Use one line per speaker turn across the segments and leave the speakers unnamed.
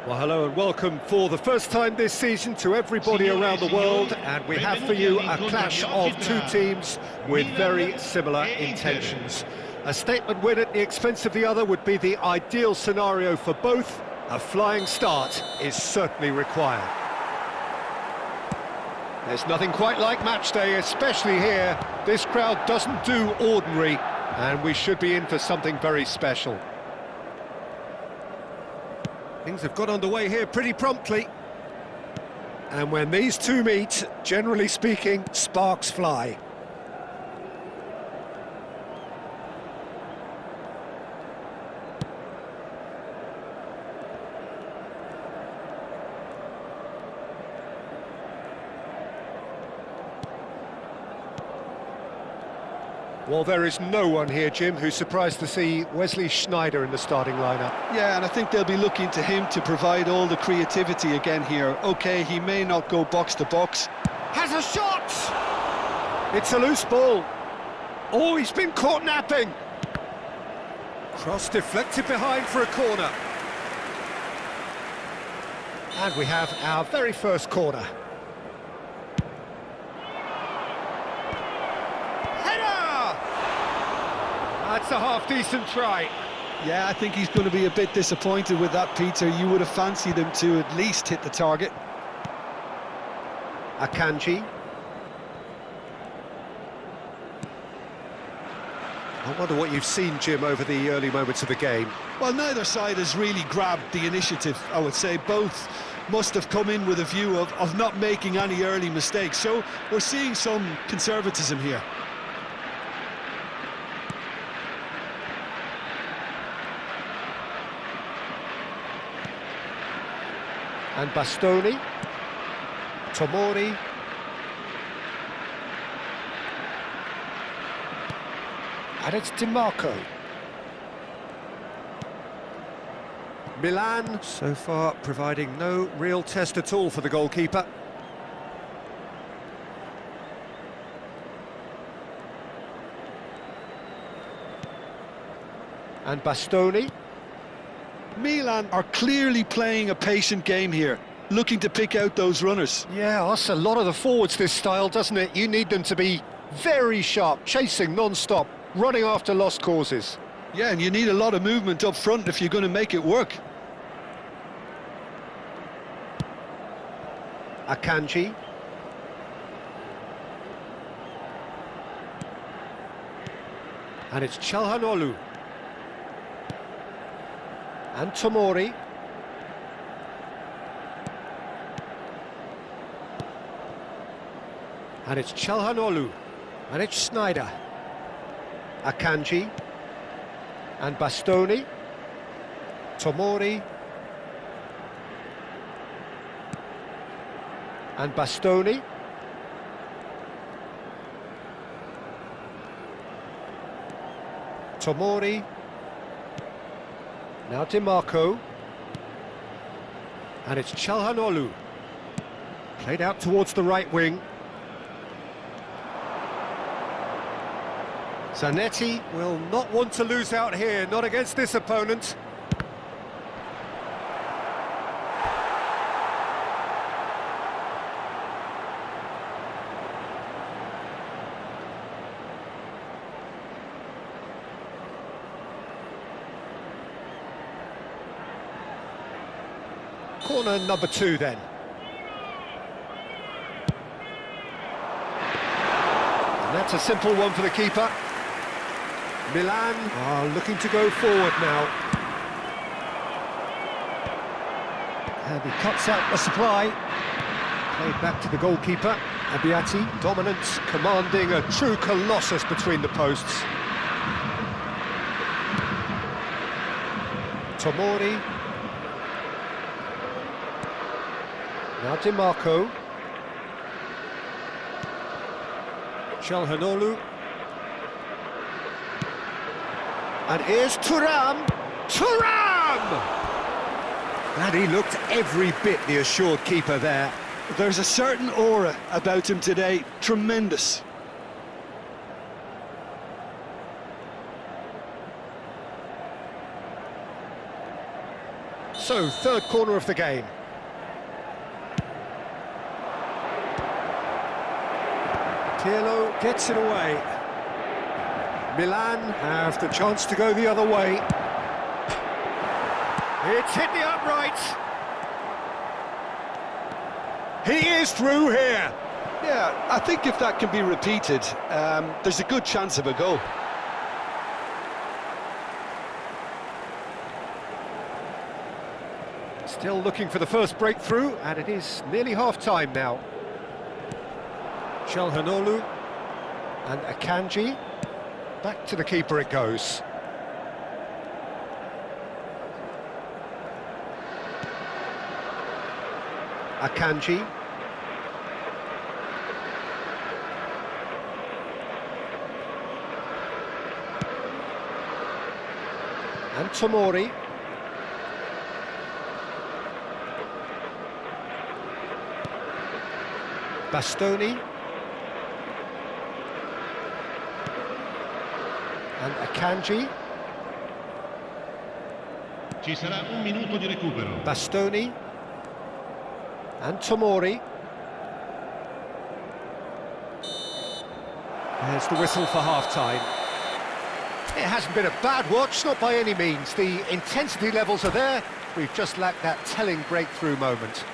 Well, hello and welcome for the first time this season to everybody around the world, and we have for you a clash of two teams with very similar intentions. A statement win at the expense of the other would be the ideal scenario for both. A flying start is certainly required. There's nothing quite like match day, especially here. This crowd doesn't do ordinary, and we should be in for something very special. Things have got underway here pretty promptly. And when these two meet, generally speaking, sparks fly. Well, there is no one here, Jim, who's surprised to see Wesley Sneijder in the starting lineup.
Yeah, and I think they'll be looking to him to provide all the creativity again here. OK, he may not go box to box.
Has a shot! It's a loose ball. Oh, he's been caught napping. Cross deflected behind for a corner. And we have our very first corner. That's a half-decent try.
Yeah, I think he's going to be a bit disappointed with that, Peter. You would have fancied him to at least hit the target.
Akanji. I wonder what you've seen, Jim, over the early moments of the game.
Well, neither side has really grabbed the initiative, I would say. Both must have come in with a view of not making any early mistakes. So we're seeing some conservatism here.
And Bastoni, Tomori, and it's DiMarco. Milan, so far, providing no real test at all for the goalkeeper. And Bastoni.
Milan are clearly playing a patient game here, looking to pick out those runners.
Yeah, that's a lot of the forwards, this style, doesn't it? You need them to be very sharp, chasing non-stop, running after lost causes.
Yeah, and you need a lot of movement up front if you're going to make it work.
Akanji. And it's Çalhanoğlu. And Tomori. And it's Çalhanoğlu. And it's Sneijder. Akanji. And Bastoni. Tomori. And Bastoni. Tomori. Now DiMarco. And it's Çalhanoğlu. Played out towards the right wing. Zanetti will not want to lose out here, not against this opponent. Corner number 2 then. And that's a simple one for the keeper. Milan are looking to go forward now. And he cuts out the supply. Played back to the goalkeeper, Abbiati. Dominance, commanding a true colossus between the posts. Tomori. Now DiMarco. Çalhanoğlu. And here's Thuram. Thuram! And he looked every bit the assured keeper there.
There's a certain aura about him today. Tremendous.
So, third corner of the game. Pirlo gets it away. Milan have the chance to go the other way. It's hit the upright. He is through here.
Yeah, I think if that can be repeated, there's a good chance of a goal.
Still looking for the first breakthrough, and it is nearly half-time now. Çalhanoğlu and Akanji. Back to the keeper it goes. Akanji. And Tomori. Bastoni. And Akanji.
Ci sarà un minuto di recupero.
Bastoni. And Tomori. There's the whistle for half-time. It hasn't been a bad watch, not by any means. The intensity levels are there. We've just lacked that telling breakthrough moment.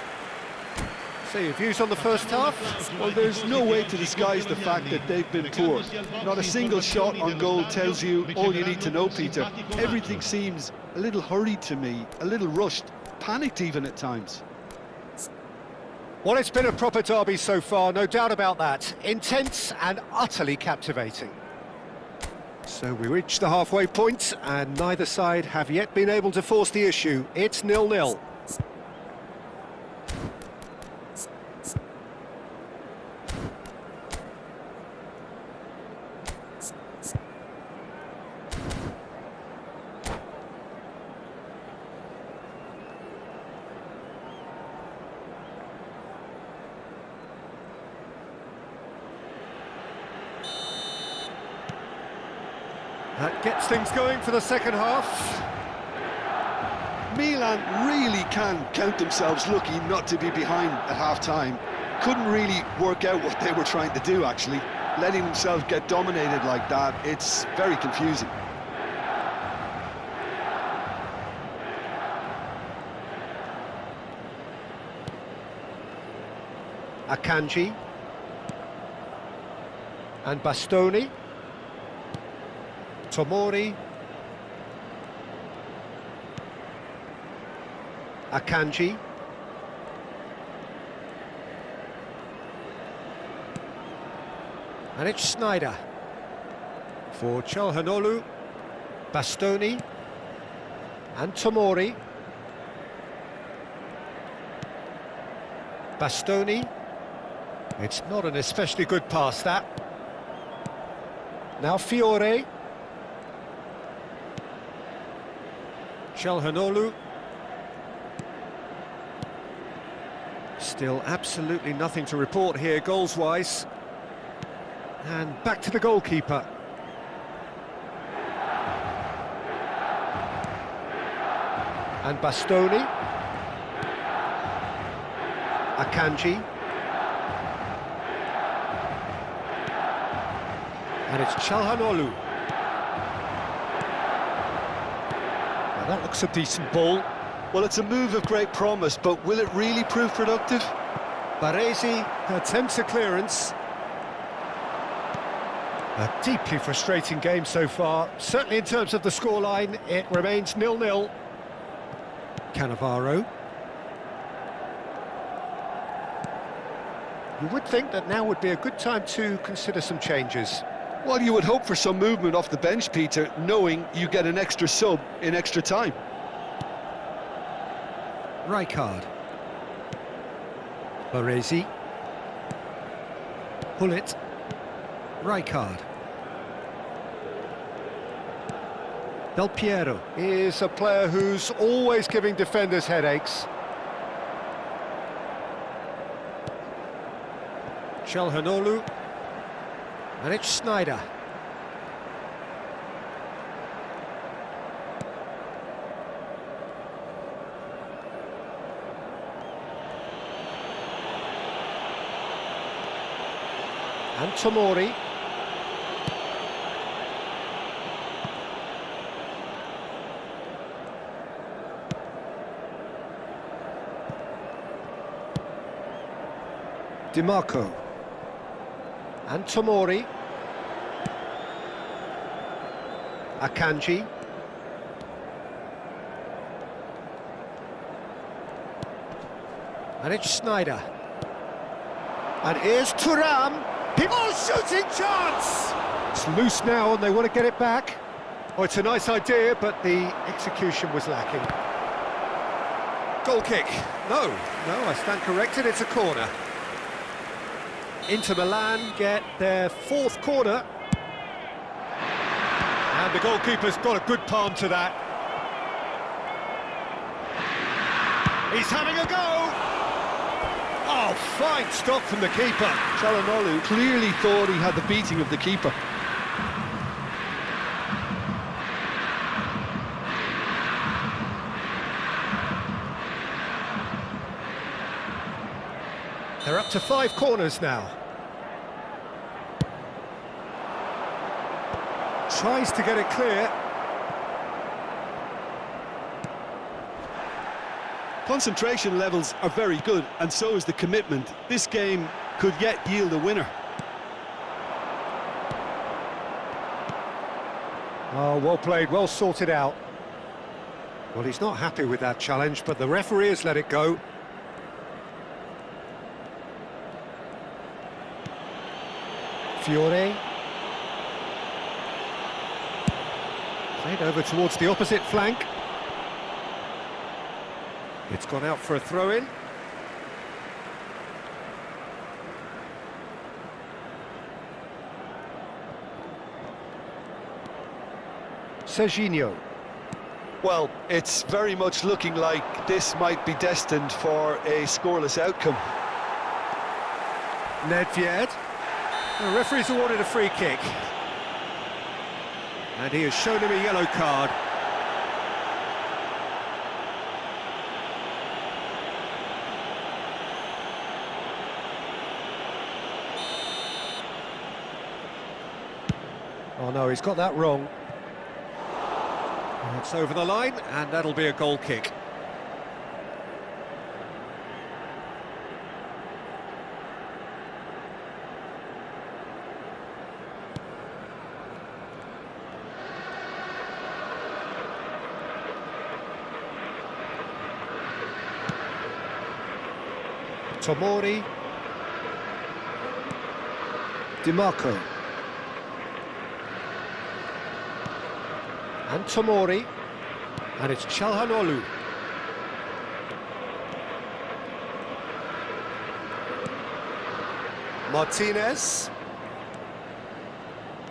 So your views on the first half?
Well, there's no way to disguise the fact that they've been poor. Not a single shot on goal tells you all you need to know, Peter. Everything seems a little hurried to me, a little rushed, panicked even at times.
Well, it's been a proper derby so far, no doubt about that. Intense and utterly captivating. So we reach the halfway point, and neither side have yet been able to force the issue. It's 0-0. That gets things going for the second half.
Milan really can count themselves lucky not to be behind at half-time. Couldn't really work out what they were trying to do, actually. Letting themselves get dominated like that, it's very confusing.
Akanji. And Bastoni. Tomori. Akanji. And it's Sneijder. For Çalhanoğlu. Bastoni. And Tomori. Bastoni. It's not an especially good pass, that. Now Fiore. Çalhanoğlu. Still absolutely nothing to report here goals-wise. And back to the goalkeeper. And Bastoni. Akanji. And it's Çalhanoğlu. That looks a decent ball.
Well, it's a move of great promise, but will it really prove productive?
Baresi attempts a clearance. A deeply frustrating game so far. Certainly in terms of the scoreline, it remains 0-0. Cannavaro. You would think that now would be a good time to consider some changes.
Well, you would hope for some movement off the bench, Peter, knowing you get an extra sub in extra time.
Rijkaard. Baresi. Hullet. Rijkaard. Del Piero is a player who's always giving defenders headaches. Çalhanoğlu. And it's Sneijder. And Tomori. DiMarco. And Tomori. Akanji. And it's Snyder. And here's Thuram. Oh, shooting chance! It's loose now and they want to get it back. Oh, it's a nice idea, but the execution was lacking. Goal kick. No, I stand corrected, it's a corner. Inter Milan get their fourth corner. And the goalkeeper's got a good palm to that. He's having a go! Oh, fine stop from the keeper.
Çalhanoğlu clearly thought he had the beating of the keeper.
They're up to 5 corners now. Tries to get it clear.
Concentration levels are very good, and so is the commitment. This game could yet yield a winner.
Oh, well played, well sorted out. Well, he's not happy with that challenge, but the referee has let it go. Fiore. Played over towards the opposite flank. It's gone out for a throw-in. Serginho.
Well, it's very much looking like this might be destined for a scoreless outcome.
Nedved. The referee's awarded a free kick. And he has shown him a yellow card. Oh no, he's got that wrong. It's over the line, and that'll be a goal kick. Tomori. DiMarco. And Tomori. And it's Çalhanoğlu. Martinez.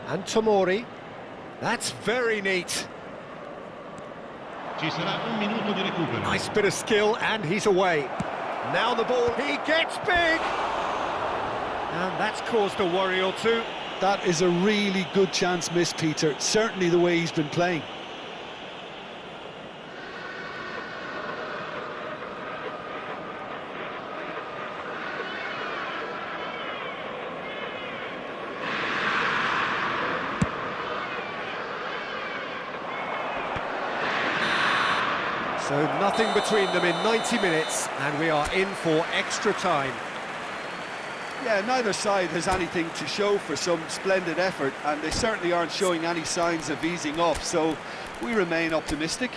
And Tomori. That's very neat.
Ci sarà un minuto di recupero.
Nice bit of skill, and he's away. Now the ball, he gets big! And that's caused a worry or two.
That is a really good chance missed, Peter. Certainly the way he's been playing.
So nothing between them in 90 minutes, and we are in for extra time.
Yeah, neither side has anything to show for some splendid effort, and they certainly aren't showing any signs of easing off, so we remain optimistic.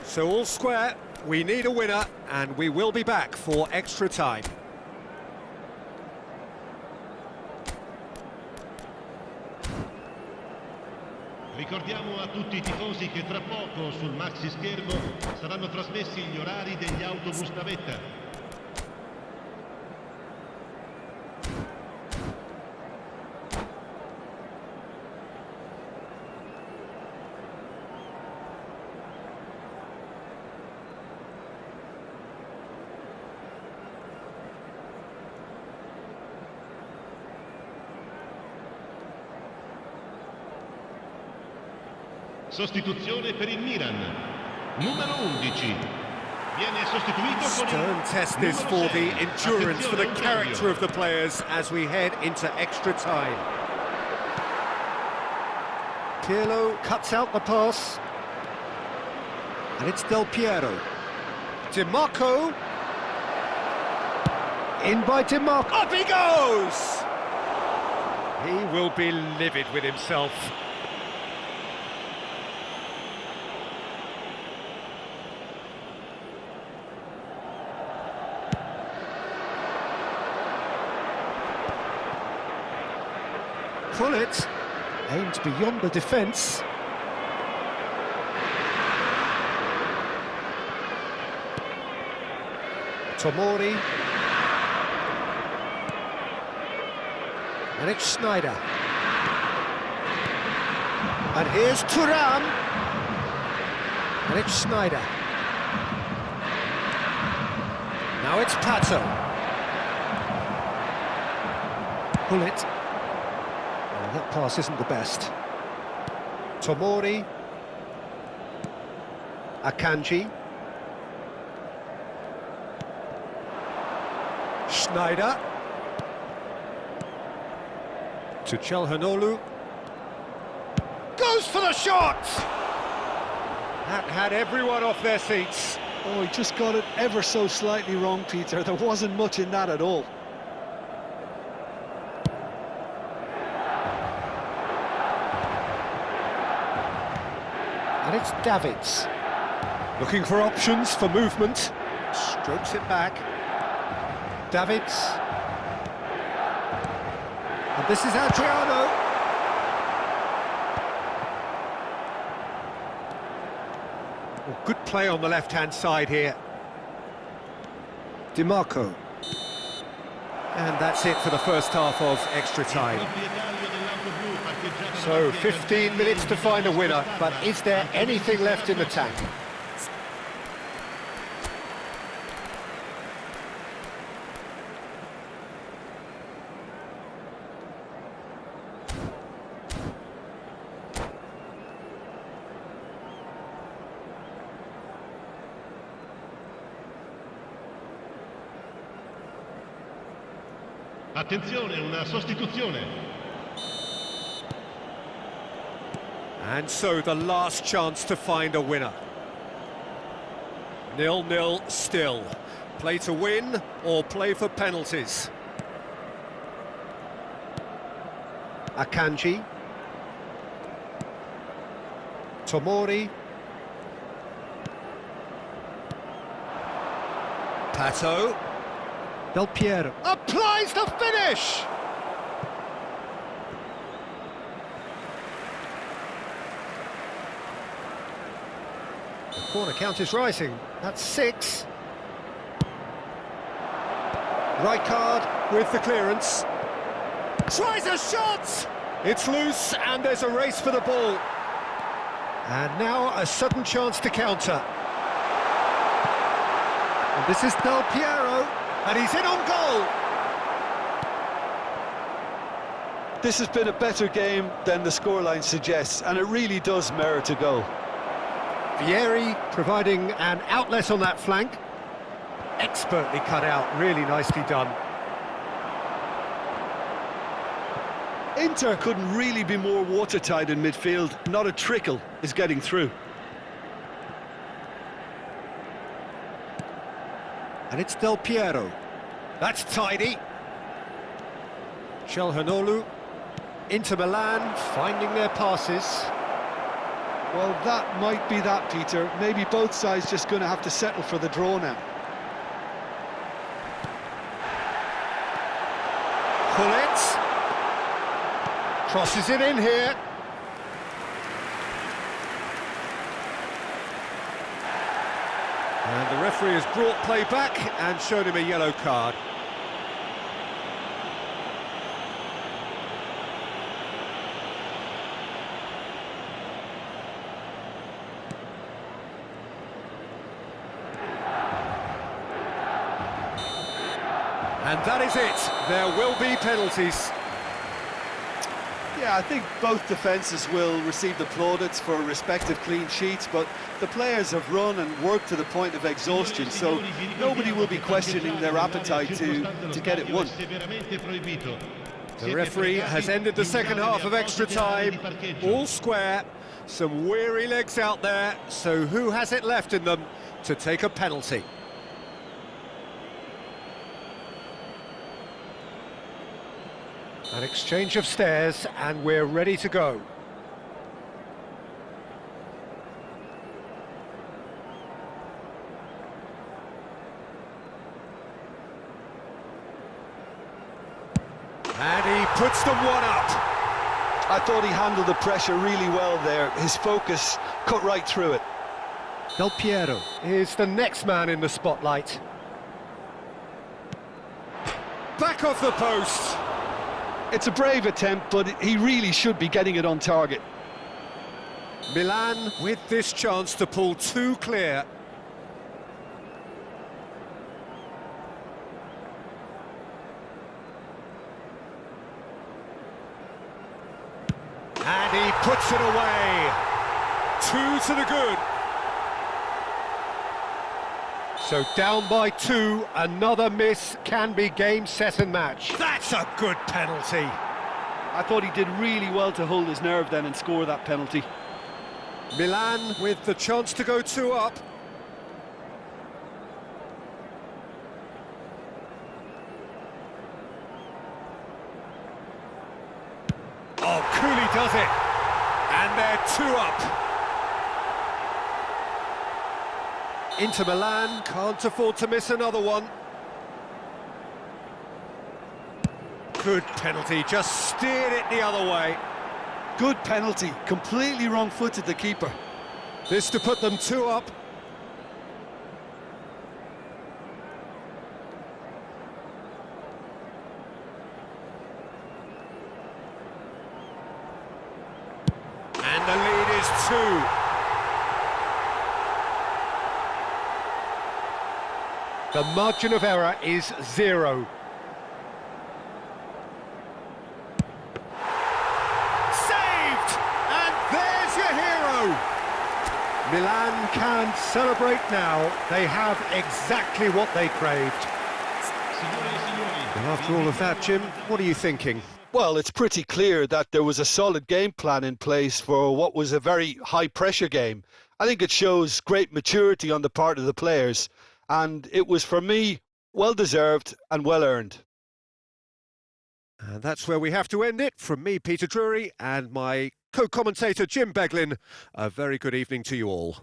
So all square, we need a winner, and we will be back for extra time.
Ricordiamo a tutti i tifosi che tra poco sul maxi schermo saranno trasmessi gli orari degli autobus navetta. Sostituzione per il Milan, numero 11. Viene sostituito con
Stern
il
test this
numero
for the
6.
endurance, for the
Attenzione, un
character
cambio.
of the players as we head into extra time. Pirlo cuts out the pass. And it's Del Piero. Di Marco. In by Di Marco. Up he goes! He will be livid with himself. Pullet aimed beyond the defence. Tomori. And it's Schneider. And here's Thuram. And it's Schneider. Now it's Pato. Pullet. Well, that pass isn't the best. Tomori. Akanji. Schneider. To Çalhanoğlu. Goes for the shot! That had everyone off their seats.
Oh, he just got it ever so slightly wrong, Peter. There wasn't much in that at all.
And it's Davids. Looking for options for movement. Strokes it back. Davids. And this is Adriano. Well, good play on the left-hand side here. Di Marco. And that's it for the first half of extra time. So 15 minutes to find a winner, but is there anything left in the tank?
Attenzione, una sostituzione.
And so the last chance to find a winner. 0-0 still. Play to win or play for penalties. Akanji. Tomori. Pato. Del Piero applies the finish! The corner count is rising. That's 6. Rijkaard with the clearance. Tries a shot! It's loose and there's a race for the ball. And now a sudden chance to counter. And this is Del Piero. And he's in on goal!
This has been a better game than the scoreline suggests, and it really does merit a goal.
Vieri providing an outlet on that flank. Expertly cut out, really nicely done.
Inter couldn't really be more watertight in midfield. Not a trickle is getting through.
And it's Del Piero. That's tidy. Çalhanoğlu. Inter Milan finding their passes.
Well, that might be that, Peter. Maybe both sides just going to have to settle for the draw now.
Pullet. Crosses it in here. And the referee has brought play back and shown him a yellow card. And that is it. There will be penalties.
Yeah, I think both defences will receive the plaudits for respective clean sheets, but the players have run and worked to the point of exhaustion, so nobody will be questioning their appetite to get it won.
The referee has ended the second half of extra time, all square, some weary legs out there, so who has it left in them to take a penalty? An exchange of stares and we're ready to go. And he puts them one up.
I thought he handled the pressure really well there. His focus cut right through it.
Del Piero is the next man in the spotlight. Back off the post.
It's a brave attempt, but he really should be getting it on target.
Milan with this chance to pull two clear. And he puts it away. 2 to the good. So down by 2, another miss can be game, set and match. That's a good penalty.
I thought he did really well to hold his nerve then and score that penalty.
Milan with the chance to go 2 up. Oh, Cooley does it. And they're 2 up. Inter Milan can't afford to miss another one. Good penalty, just steered it the other way.
Good penalty, completely wrong-footed the keeper.
This to put them 2 up. And the lead is 2. The margin of error is 0. Saved! And there's your hero! Milan can celebrate now. They have exactly what they craved. And after all of that, Jim, what are you thinking?
Well, it's pretty clear that there was a solid game plan in place for what was a very high-pressure game. I think it shows great maturity on the part of the players. And it was, for me, well-deserved and well-earned.
And that's where we have to end it. From me, Peter Drury, and my co-commentator, Jim Beglin, a very good evening to you all.